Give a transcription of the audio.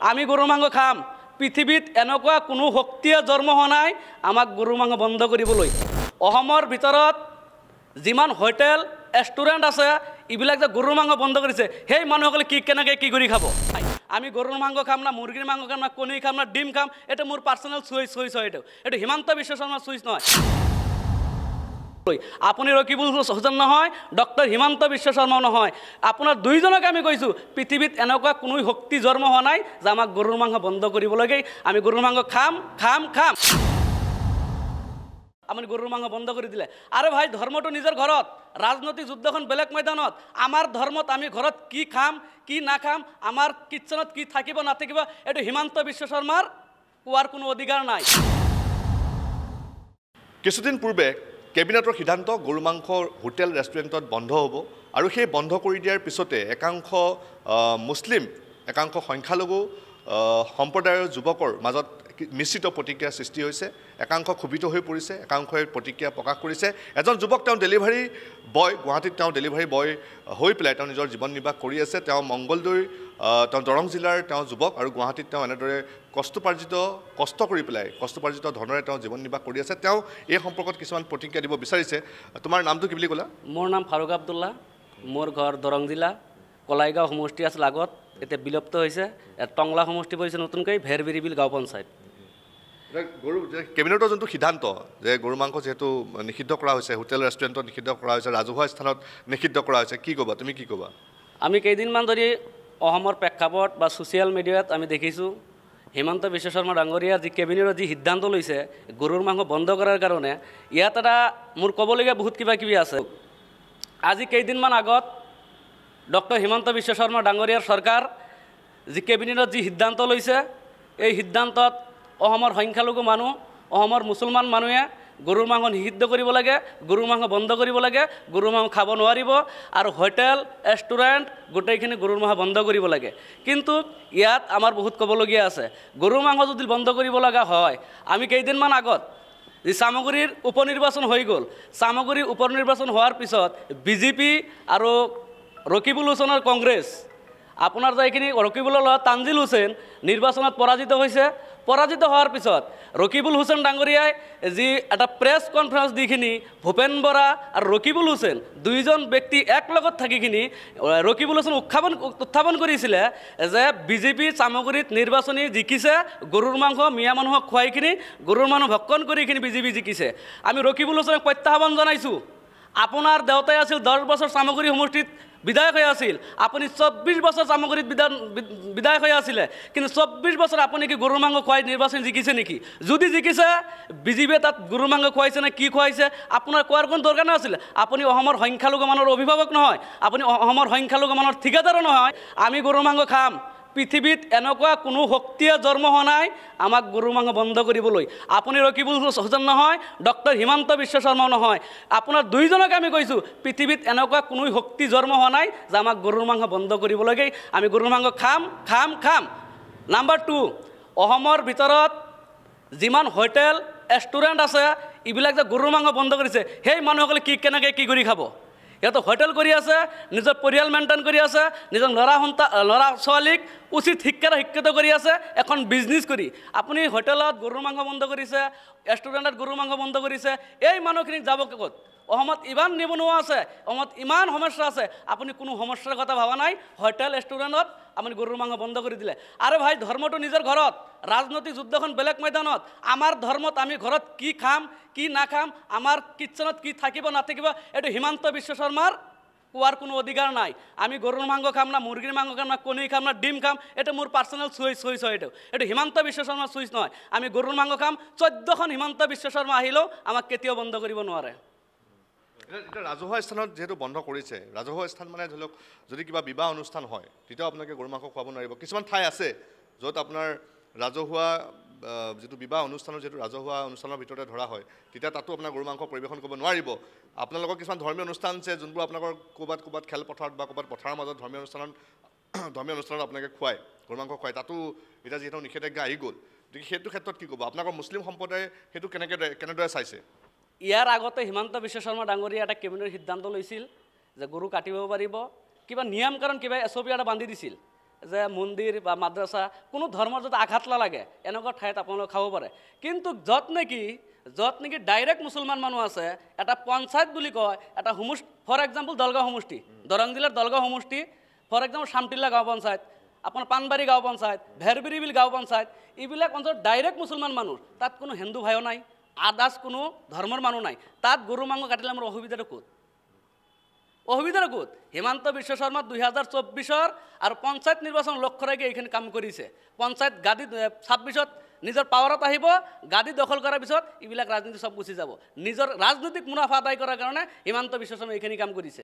আমি গৰুৰ মাংস খাম পৃথিৱীত এনেকুৱা কোনো শক্তিয়ে জন্ম হোৱা নাই আমাক গৰুৰ মাংস বন্ধ কৰিবলৈ অসমৰ ভিতৰত যিমান হোটেল ৰেষ্টুৰেণ্ট আছে এইবিলাক যে গৰুৰ মাংস বন্ধ কৰিছে সেই মানুহসকলে কেনেকৈ কি কৰি খাব আমি গৰুৰ মাংস খাম না মুৰ্গীৰ মাংস খাম না কণী খাম না ডিম খাম এটা মোৰ পাৰ্চনেল চইচ হয় এইটো হিমন্ত বিশ্ব শৰ্মাৰ চইচ নহয় আপুনি ৰকিবুল হুছেইন নহয় ডক্টৰ হিমন্ত বিশ্ব শৰ্মাও নহয় আপোনাৰ দুইজনকে আমি কৈছোঁ পৃথিৱীত এনেকুৱা কোনো শক্তি জন্ম হোৱা নাই যে আমাক গৰুৰ মাংস বন্ধ কৰিবলৈকে আমি গৰুৰ মাংস খাম আপুনি গৰুৰ মাংস বন্ধ কৰি দিলে আৰু ভাই ধৰ্মটো নিজৰ ঘৰত ৰাজনৈতিক যুদ্ধখন বেলেগ ময়দানত আমাৰ ধৰ্মত আমি ঘৰত কি খাম কি নাখাম আমাৰ কিটচেনত কি থাকিব নাথাকিব এইটো হিমন্ত বিশ্ব শৰ্মাৰ কোৱাৰ কোনো অধিকাৰ নাই কিছুদিন পূৰ্বে কেবিনেটৰ সিদ্ধান্ত গৰু মাংস হোটেল ৰেষ্টুৰেণ্টত বন্ধ হ'ব আৰু সেই বন্ধ কৰি দিয়াৰ পিছতে একাংশ মুছলিম একাংশ সংখ্যালঘু সম্প্ৰদায়ৰ যুৱকৰ মাজত মিশ্ৰিত প্ৰতিক্ৰিয়াৰ সৃষ্টি হৈছে একাংশ ক্ষোভিত হৈ পৰিছে একাংশই প্ৰতিক্ৰিয়া প্ৰকাশ কৰিছে এজন যুৱক তেওঁ ডেলিভাৰী বয় গুৱাহাটীত তেওঁ ডেলিভাৰী বয় হৈ পেলাই তেওঁ নিজৰ জীৱন নিৰ্বাহ কৰি আছে তেওঁ মংগলদৈ তেওঁ দৰং জিলাৰ তেওঁ যুৱক আৰু গুৱাহাটীত তেওঁ এনেদৰে কষ্ট কৰি পেলাই কষ্টপাৰ্জিত ধনেৰে তেওঁ জীৱন নিৰ্বাহ কৰি আছে তেওঁ এই সম্পৰ্কত কিছুমান প্ৰতিক্ৰিয়া দিব বিচাৰিছে তোমাৰ নামটো কি বুলি ক'লা মোৰ নাম ফাৰুক আব্দুল্লাহ মোৰ ঘৰ দৰং জিলা কলাইগাঁও সমষ্টি আছিল আগত এতিয়া বিলুপ্ত হৈছে টংলা সমষ্টি পৰিছে নতুনকৈ ভেৰবিৰিবিল গাঁও পঞ্চায়ত গৰু কেবিনেটৰ যোনটো সিদ্ধান্ত যে গৰু মাংস যিহেতু নিষিদ্ধ কৰা হৈছে হোটেল ৰেষ্টুৰেণ্টত নিষিদ্ধ কৰা হৈছে ৰাজহুৱা স্থানত নিষিদ্ধ কৰা হৈছে কি ক'বা তুমি কি ক'বা আমি কেইদিনমান ধৰি অসমৰ প্ৰেক্ষাপট বা ছ'চিয়েল মিডিয়াত আমি দেখিছোঁ হিমন্ত বিশ্ব শৰ্মা ডাঙৰীয়াৰ যি কেবিনেটৰ যি সিদ্ধান্ত লৈছে গৰুৰ মাংস বন্ধ কৰাৰ কাৰণে ইয়াত এটা মোৰ ক'বলগীয়া বহুত কিবা কিবি আছে আজি কেইদিনমান আগত ডক্টৰ হিমন্ত বিশ্ব শৰ্মা ডাঙৰীয়াৰ চৰকাৰ যি কেবিনেটত যি সিদ্ধান্ত লৈছে এই সিদ্ধান্তত অসমৰ সংখ্যালঘু মানুহ অসমৰ মুছলমান মানুহে গৰুৰ মাংস নিষিদ্ধ কৰিব লাগে গৰুৰ মাংস বন্ধ কৰিব লাগে গৰুৰ মাংস খাব নোৱাৰিব আৰু হোটেল ৰেষ্টুৰেণ্ট গোটেইখিনি গৰুৰ মাংস বন্ধ কৰিব লাগে কিন্তু ইয়াত আমাৰ বহুত ক'বলগীয়া আছে গৰুৰ মাংস যদি বন্ধ কৰিব লগা হয় আমি কেইদিনমান আগত যি চামগুৰিৰ উপ নিৰ্বাচন হৈ গ'ল চামগুৰিৰ উপ নিৰ্বাচন হোৱাৰ পিছত বিজেপি আৰু ৰকিবুল হুছেইনৰ কংগ্ৰেছ আপোনাৰ যিখিনি ৰকিবুলৰ লগত তানজিল হুছেইন নিৰ্বাচনত পৰাজিত হৈছে পৰাজিত হোৱাৰ পিছত ৰকিবুল হুছেইন ডাঙৰীয়াই যি এটা প্ৰেছ কনফাৰেন্স দিখিনি ভূপেন বৰা আৰু ৰকিবুল হুছেইন দুইজন ব্যক্তি একলগত থাকিখিনি ৰকিবুল হুছেইন উত্থাপন কৰিছিলে যে বিজেপি চামগুৰিত নিৰ্বাচনী জিকিছে গৰুৰ মাংস মিয়া মানুহক খুৱাইখিনি গৰুৰ মানুহ ভক্ষণ কৰিখিনি বিজেপি জিকিছে আমি ৰকিবুল হুছেইনক প্ৰত্যাহ্বান জনাইছোঁ আপোনাৰ দেউতাই আছিল 10 বছৰ চামগুৰি সমষ্টিত বিধায়ক হৈ আছিল আপুনি 24 বছৰ চামগুৰিত বিধায়ক হৈ আছিলে কিন্তু 24 বছৰ আপুনি কি গৰুৰ মাংস খুৱাই নিৰ্বাচন জিকিছে নেকি যদি জিকিছে বিজেপিয়ে তাত গৰুৰ মাংস খুৱাইছে নে কি খুৱাইছে আপোনাৰ কোৱাৰ কোনো দৰকাৰ নাছিল আপুনি অসমৰ সংখ্যালঘু মানুহৰ অভিভাৱক নহয় আপুনি অসমৰ সংখ্যালঘু মানুহৰ ঠিকাদাৰো নহয় আমি গৰুৰ মাংস খাম পৃথিৱীত এনেকুৱা কোনো শক্তিয়ে জন্ম হোৱা নাই আমাক গৰুৰ মাংস বন্ধ কৰিবলৈ আপুনি ৰকিবুল হুছেইন নহয় ডক্টৰ হিমন্ত বিশ্ব শৰ্মাও নহয় আপোনাৰ দুইজনকে আমি কৈছোঁ পৃথিৱীত এনেকুৱা কোনো শক্তি জন্ম হোৱা নাই যে আমাক গৰুৰ মাংস বন্ধ কৰিবলৈকে আমি গৰুৰ মাংস খাম নাম্বাৰ 2 অসমৰ ভিতৰত যিমান হোটেল ৰেষ্টুৰেণ্ট আছে এইবিলাক যে গৰুৰ মাংস বন্ধ কৰিছে সেই মানুহসকলে কেনেকৈ কি কৰি খাব ইয়াতো হোটেল কৰি আছে নিজৰ পৰিয়াল মেইনটেইন কৰি আছে নিজৰ ল'ৰা ছোৱালীক উচিত শিক্ষিত কৰি আছে এখন বিজনেছ কৰি আপুনি হোটেলত গৰুৰ মাংস বন্ধ কৰিছে ৰেষ্টুৰেণ্টত গৰুৰ মাংস বন্ধ কৰিছে এই মানুহখিনি যাব ক'ত অসমত ইমান নিবনুৱা আছে অসমত ইমান সমস্যা আছে আপুনি কোনো সমস্যাৰ কথা ভাবা নাই হোটেল ৰেষ্টুৰেণ্টত আপুনি গৰুৰ মাংস বন্ধ কৰি দিলে আৰু ভাই ধৰ্মটো নিজৰ ঘৰত ৰাজনৈতিক যুদ্ধখন বেলেগ ময়দানত আমাৰ ধৰ্মত আমি ঘৰত কি খাম কি নাখাম আমাৰ কিটচেনত কি থাকিব নাথাকিব এইটো হিমন্ত বিশ্ব শৰ্মাৰ কোৱাৰ কোনো অধিকাৰ নাই আমি গৰুৰ মাংস খাম না মুৰ্গীৰ মাংস খাম না কণী খাম না ডিম খাম এটা মোৰ পাৰ্চনেল চইচ হয় এইটো হিমন্ত বিশ্ব শৰ্মাৰ চইচ নহয় আমি গৰুৰ মাংস খাম 14খন হিমন্ত বিশ্ব শৰ্মা আহিলেও আমাক কেতিয়াও বন্ধ কৰিব নোৱাৰে এটা ৰাজহুৱা স্থানত যেহেতু বন্ধ কৰিছে ৰাজহুৱা স্থান মানে ধৰি লওক যদি কিবা বিবাহ অনুষ্ঠান হয় তেতিয়াও আপোনালোকে গৰু মাংস খুৱাব নোৱাৰিব কিছুমান ঠাই আছে য'ত আপোনাৰ ৰাজহুৱা যেটো বিবাহ অনুষ্ঠানৰ যেটো ৰাজহুৱা অনুষ্ঠানৰ ভিতৰতে ধৰা হয় তেতিয়া তাতো আপোনাৰ গৰু মাংস পৰিবেশন কৰিব নোৱাৰিব আপোনালোকৰ কিছুমান ধৰ্মীয় অনুষ্ঠান আছে যোনবোৰ আপোনালোকৰ ক'বাত খেল পথাৰত বা ক'বাত পথাৰৰ মাজত ধৰ্মীয় অনুষ্ঠানত আপোনালোকে খুৱায় গৰু মাংস খুৱায় তাতো এটা যেটো নিষেধাজ্ঞা আহি গ'ল গতিকে সেইটো ক্ষেত্ৰত কি ক'ব আপোনালোকৰ মুছলিম সম্প্ৰদায়ে সেইটো কেনেদৰে চাইছে ইয়াৰ আগতে হিমন্ত বিশ্ব শৰ্মা ডাঙৰীয়া এটা কেবিনেটৰ সিদ্ধান্ত লৈছিল যে গৰু কাটিব পাৰিব কিবা নিয়ম কাৰণ কিবা এছঅপি এটা বান্ধি দিছিল যে মন্দিৰ বা মাদ্ৰাছা কোনো ধৰ্মৰ যদি আঘাত নালাগে এনেকুৱা ঠাইত আপোনালোকে খাব পাৰে কিন্তু য'ত নেকি ডাইৰেক্ট মুছলমান মানুহ আছে এটা পঞ্চায়ত বুলি কয় এটা ফৰ এক্সাম্পল দলগাঁও সমষ্টি দৰং জিলাৰ দলগাঁও সমষ্টি ফৰ এক্সাম্পল শামটিল্লা গাঁও পঞ্চায়ত আপোনাৰ পাণবাৰী গাঁও পঞ্চায়ত ভেৰবিৰি বিল গাঁও পঞ্চায়ত এইবিলাক অঞ্চলত ডাইৰেক্ট মুছলমান মানুহ তাত কোনো হিন্দু ভাইও নাই আদাৰ্ছ কোনো ধৰ্মৰ মানুহ নাই তাত গৰু মাংস কাটিলে আমাৰ অসুবিধাটো ক'ত হিমন্ত বিশ্ব শৰ্মা 2024 আৰু পঞ্চায়ত নিৰ্বাচন লক্ষ্য ৰাখি এইখিনি কাম কৰিছে পঞ্চায়ত গাদী 26ত নিজৰ পাৱাৰত আহিব গাদী দখল কৰাৰ পিছত এইবিলাক ৰাজনীতি সব গুচি যাব নিজৰ ৰাজনৈতিক মুনাফা আদায় কৰাৰ কাৰণে হিমন্ত বিশ্ব শৰ্মা এইখিনি কাম কৰিছে